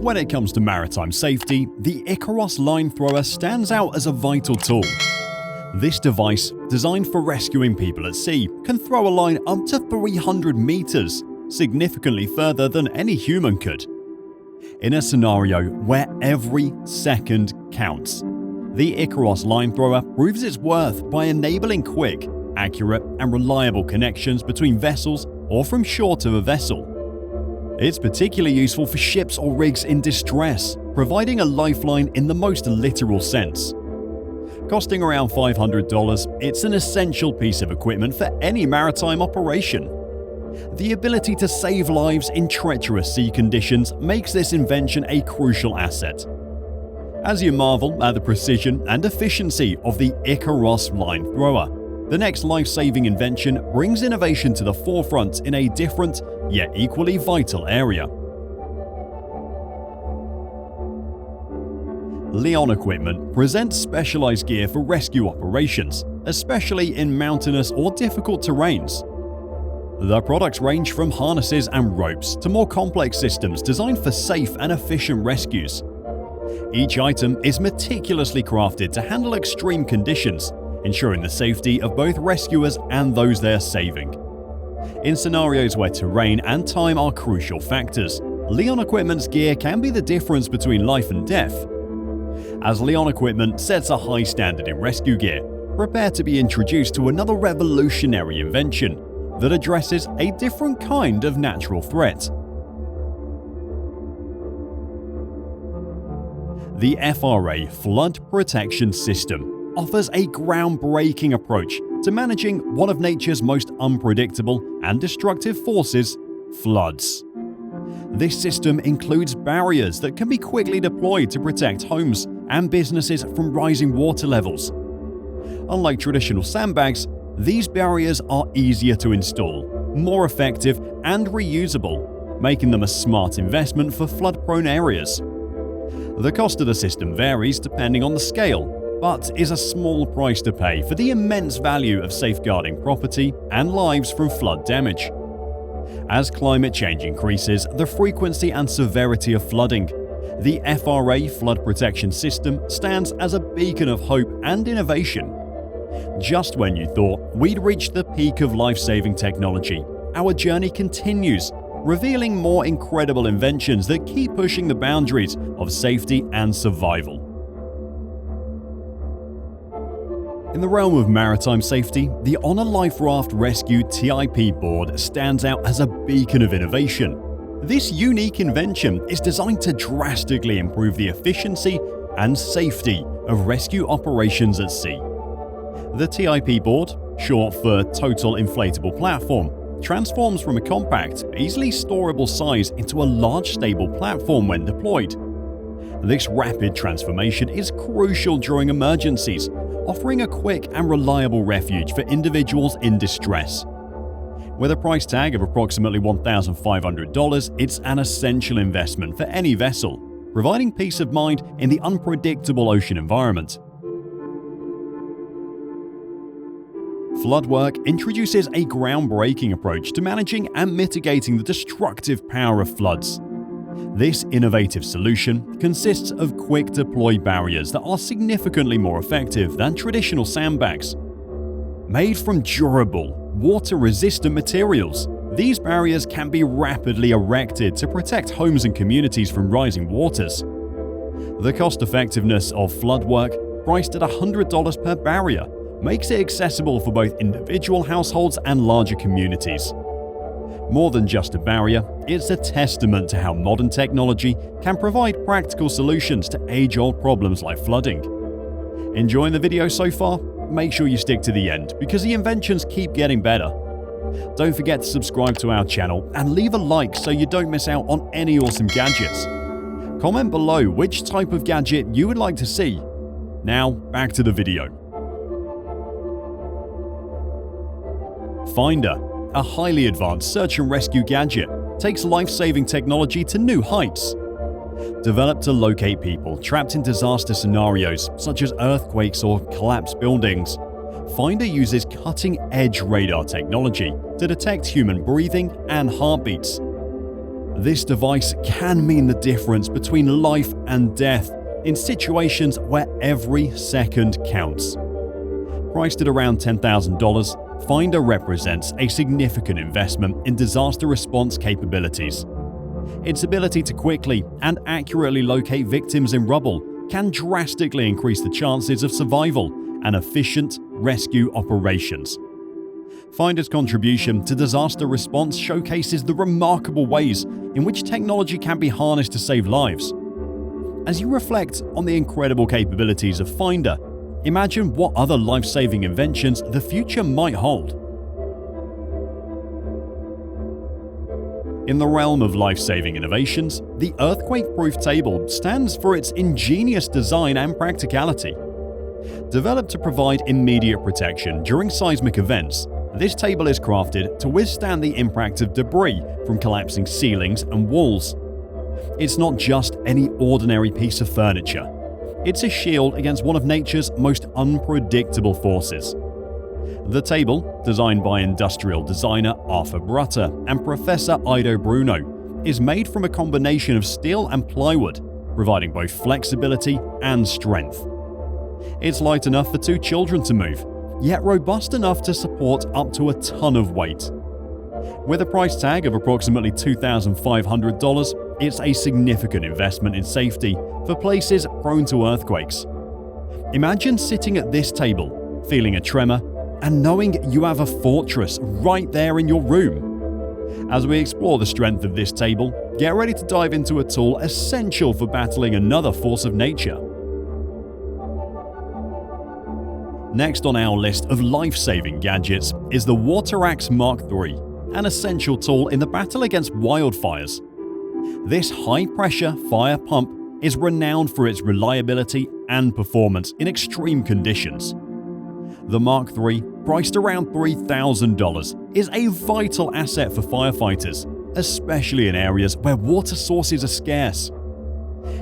When it comes to maritime safety, the Icarus line thrower stands out as a vital tool. This device, designed for rescuing people at sea, can throw a line up to 300 meters, significantly further than any human could. In a scenario where every second counts, the Icarus line thrower proves its worth by enabling quick, accurate, and reliable connections between vessels or from shore to a vessel. It's particularly useful for ships or rigs in distress, providing a lifeline in the most literal sense. Costing around $500, it's an essential piece of equipment for any maritime operation. The ability to save lives in treacherous sea conditions makes this invention a crucial asset. As you marvel at the precision and efficiency of the Icarus line thrower, the next life-saving invention brings innovation to the forefront in a different, yet equally vital area. Leon Equipment presents specialized gear for rescue operations, especially in mountainous or difficult terrains. The products range from harnesses and ropes to more complex systems designed for safe and efficient rescues. Each item is meticulously crafted to handle extreme conditions, ensuring the safety of both rescuers and those they're saving. In scenarios where terrain and time are crucial factors, Leon Equipment's gear can be the difference between life and death. As Leon Equipment sets a high standard in rescue gear, prepare to be introduced to another revolutionary invention that addresses a different kind of natural threat. The FRA Flood Protection System offers a groundbreaking approach to managing one of nature's most unpredictable and destructive forces, floods. This system includes barriers that can be quickly deployed to protect homes and businesses from rising water levels. Unlike traditional sandbags, these barriers are easier to install, more effective, and reusable, making them a smart investment for flood-prone areas. The cost of the system varies depending on the scale, but is a small price to pay for the immense value of safeguarding property and lives from flood damage. As climate change increases the frequency and severity of flooding, the FRA Flood Protection System stands as a beacon of hope and innovation. Just when you thought we'd reached the peak of life-saving technology, our journey continues, revealing more incredible inventions that keep pushing the boundaries of safety and survival. In the realm of maritime safety, the Honor Life Raft Rescue TIP board stands out as a beacon of innovation. This unique invention is designed to drastically improve the efficiency and safety of rescue operations at sea. The TIP board, short for Total Inflatable Platform, transforms from a compact, easily storable size into a large stable platform when deployed. This rapid transformation is crucial during emergencies, offering a quick and reliable refuge for individuals in distress. With a price tag of approximately $1,500, it's an essential investment for any vessel, providing peace of mind in the unpredictable ocean environment. Floodwork introduces a groundbreaking approach to managing and mitigating the destructive power of floods. This innovative solution consists of quick-deploy barriers that are significantly more effective than traditional sandbags. Made from durable, water-resistant materials, these barriers can be rapidly erected to protect homes and communities from rising waters. The cost-effectiveness of Floodwork, priced at $100 per barrier, makes it accessible for both individual households and larger communities. More than just a barrier, it's a testament to how modern technology can provide practical solutions to age-old problems like flooding. Enjoying the video so far? Make sure you stick to the end because the inventions keep getting better. Don't forget to subscribe to our channel and leave a like so you don't miss out on any awesome gadgets. Comment below which type of gadget you would like to see. Now, back to the video. Finder, a highly advanced search and rescue gadget, takes life-saving technology to new heights. Developed to locate people trapped in disaster scenarios such as earthquakes or collapsed buildings, Finder uses cutting-edge radar technology to detect human breathing and heartbeats. This device can mean the difference between life and death in situations where every second counts. Priced at around $10,000, Finder represents a significant investment in disaster response capabilities. Its ability to quickly and accurately locate victims in rubble can drastically increase the chances of survival and efficient rescue operations. Finder's contribution to disaster response showcases the remarkable ways in which technology can be harnessed to save lives. As you reflect on the incredible capabilities of Finder, imagine what other life-saving inventions the future might hold. In the realm of life-saving innovations, the Earthquakeproof Table stands for its ingenious design and practicality. Developed to provide immediate protection during seismic events, this table is crafted to withstand the impact of debris from collapsing ceilings and walls. It's not just any ordinary piece of furniture. It's a shield against one of nature's most unpredictable forces. The table, designed by industrial designer Arthur Brutter and Professor Ido Bruno, is made from a combination of steel and plywood, providing both flexibility and strength. It's light enough for 2 children to move, yet robust enough to support up to a ton of weight. With a price tag of approximately $2,500, it's a significant investment in safety for places prone to earthquakes. Imagine sitting at this table, feeling a tremor, and knowing you have a fortress right there in your room. As we explore the strength of this table, get ready to dive into a tool essential for battling another force of nature. Next on our list of life-saving gadgets is the Waterax Mark III, an essential tool in the battle against wildfires. This high-pressure fire pump is renowned for its reliability and performance in extreme conditions. The Mark III, priced around $3,000, is a vital asset for firefighters, especially in areas where water sources are scarce.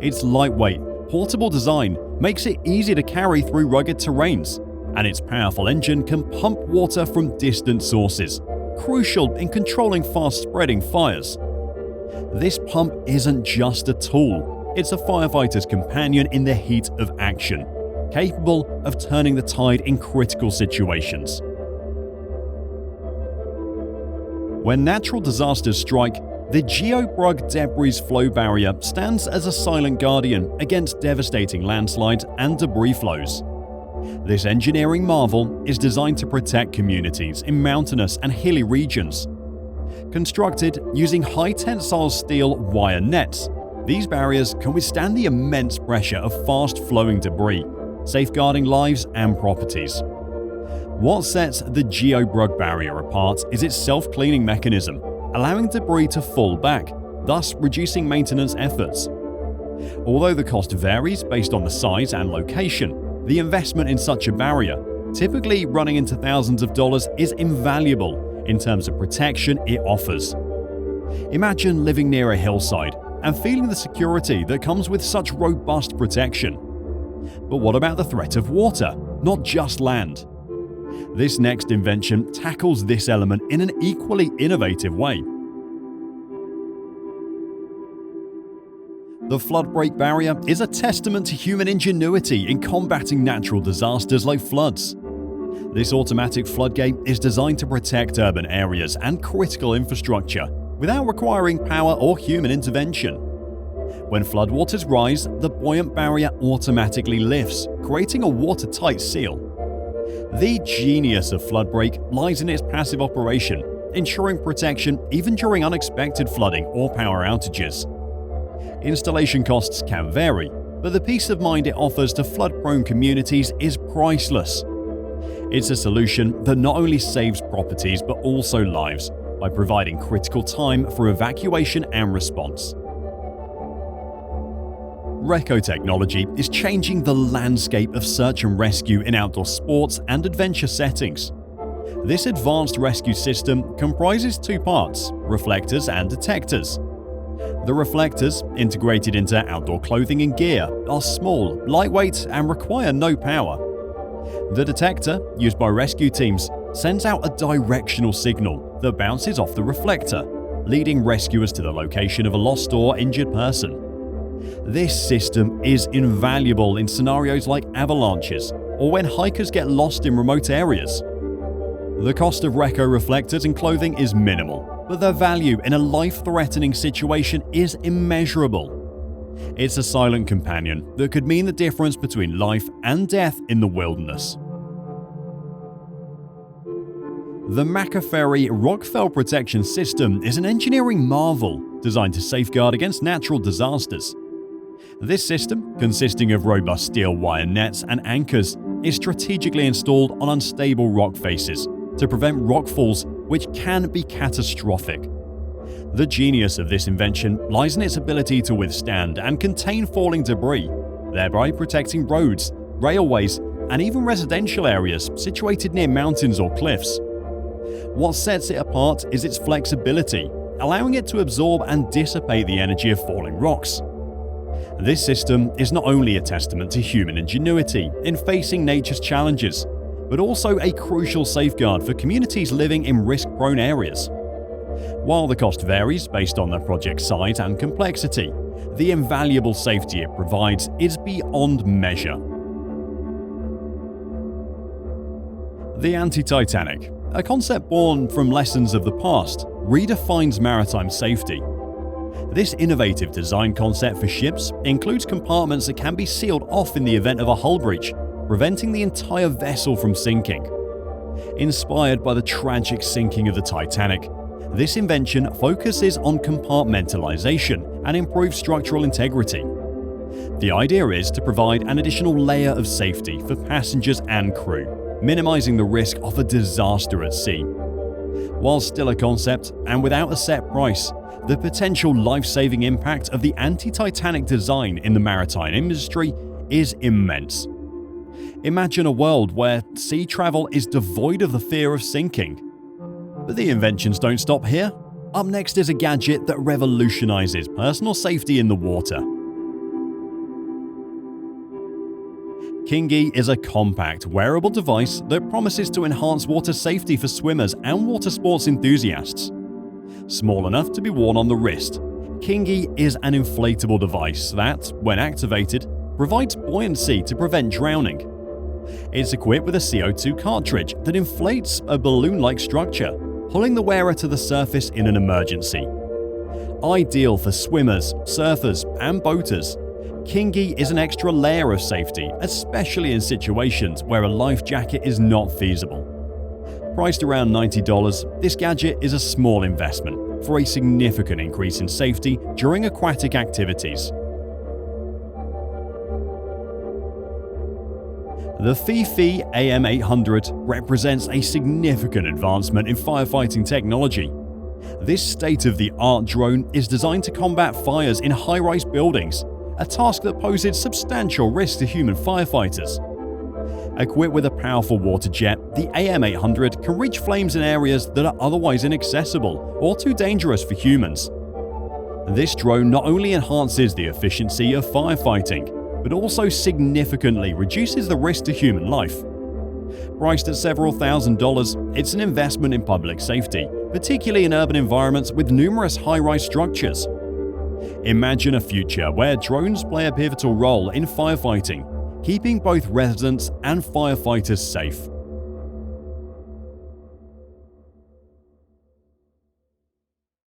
Its lightweight, portable design makes it easy to carry through rugged terrains, and its powerful engine can pump water from distant sources, crucial in controlling fast-spreading fires. This pump isn't just a tool, it's a firefighter's companion in the heat of action, capable of turning the tide in critical situations. When natural disasters strike, the GeoBurg debris flow barrier stands as a silent guardian against devastating landslides and debris flows. This engineering marvel is designed to protect communities in mountainous and hilly regions. Constructed using high-tensile steel wire nets, these barriers can withstand the immense pressure of fast-flowing debris, safeguarding lives and properties. What sets the GeoBurg barrier apart is its self-cleaning mechanism, allowing debris to fall back, thus reducing maintenance efforts. Although the cost varies based on the size and location, the investment in such a barrier, typically running into thousands of dollars, is invaluable in terms of protection it offers. Imagine living near a hillside and feeling the security that comes with such robust protection. But what about the threat of water, not just land? This next invention tackles this element in an equally innovative way. The FloodBreak barrier is a testament to human ingenuity in combating natural disasters like floods. This automatic floodgate is designed to protect urban areas and critical infrastructure without requiring power or human intervention. When floodwaters rise, the buoyant barrier automatically lifts, creating a watertight seal. The genius of FloodBreak lies in its passive operation, ensuring protection even during unexpected flooding or power outages. Installation costs can vary, but the peace of mind it offers to flood-prone communities is priceless. It's a solution that not only saves properties but also lives by providing critical time for evacuation and response. Recco technology is changing the landscape of search and rescue in outdoor sports and adventure settings. This advanced rescue system comprises 2 parts, reflectors and detectors. The reflectors, integrated into outdoor clothing and gear, are small, lightweight, and require no power. The detector, used by rescue teams, sends out a directional signal that bounces off the reflector, leading rescuers to the location of a lost or injured person. This system is invaluable in scenarios like avalanches or when hikers get lost in remote areas. The cost of Recco reflectors and clothing is minimal, but their value in a life-threatening situation is immeasurable. It's a silent companion that could mean the difference between life and death in the wilderness. The McAfee Rockell protection system is an engineering marvel designed to safeguard against natural disasters. This system, consisting of robust steel wire nets and anchors, is strategically installed on unstable rock faces to prevent rockfalls, which can be catastrophic. The genius of this invention lies in its ability to withstand and contain falling debris, thereby protecting roads, railways, and even residential areas situated near mountains or cliffs. What sets it apart is its flexibility, allowing it to absorb and dissipate the energy of falling rocks. This system is not only a testament to human ingenuity in facing nature's challenges, but also a crucial safeguard for communities living in risk-prone areas. While the cost varies based on the project size and complexity, the invaluable safety it provides is beyond measure. The anti-Titanic, a concept born from lessons of the past, redefines maritime safety. This innovative design concept for ships includes compartments that can be sealed off in the event of a hull breach, preventing the entire vessel from sinking. Inspired by the tragic sinking of the Titanic, this invention focuses on compartmentalization and improved structural integrity. The idea is to provide an additional layer of safety for passengers and crew, minimizing the risk of a disaster at sea. While still a concept and without a set price, the potential life-saving impact of the anti-Titanic design in the maritime industry is immense. Imagine a world where sea travel is devoid of the fear of sinking. But the inventions don't stop here. Up next is a gadget that revolutionizes personal safety in the water. Kingi is a compact, wearable device that promises to enhance water safety for swimmers and water sports enthusiasts. Small enough to be worn on the wrist, Kingi is an inflatable device that, when activated, provides buoyancy to prevent drowning. It's equipped with a CO2 cartridge that inflates a balloon-like structure, pulling the wearer to the surface in an emergency. Ideal for swimmers, surfers, and boaters, Kingi is an extra layer of safety, especially in situations where a life jacket is not feasible. Priced around $90, this gadget is a small investment for a significant increase in safety during aquatic activities. The Fifi AM800 represents a significant advancement in firefighting technology. This state-of-the-art drone is designed to combat fires in high-rise buildings, a task that poses substantial risk to human firefighters. Equipped with a powerful water jet, the AM800 can reach flames in areas that are otherwise inaccessible or too dangerous for humans. This drone not only enhances the efficiency of firefighting, but also significantly reduces the risk to human life. Priced at several $1,000s, it's an investment in public safety, particularly in urban environments with numerous high-rise structures. Imagine a future where drones play a pivotal role in firefighting, keeping both residents and firefighters safe.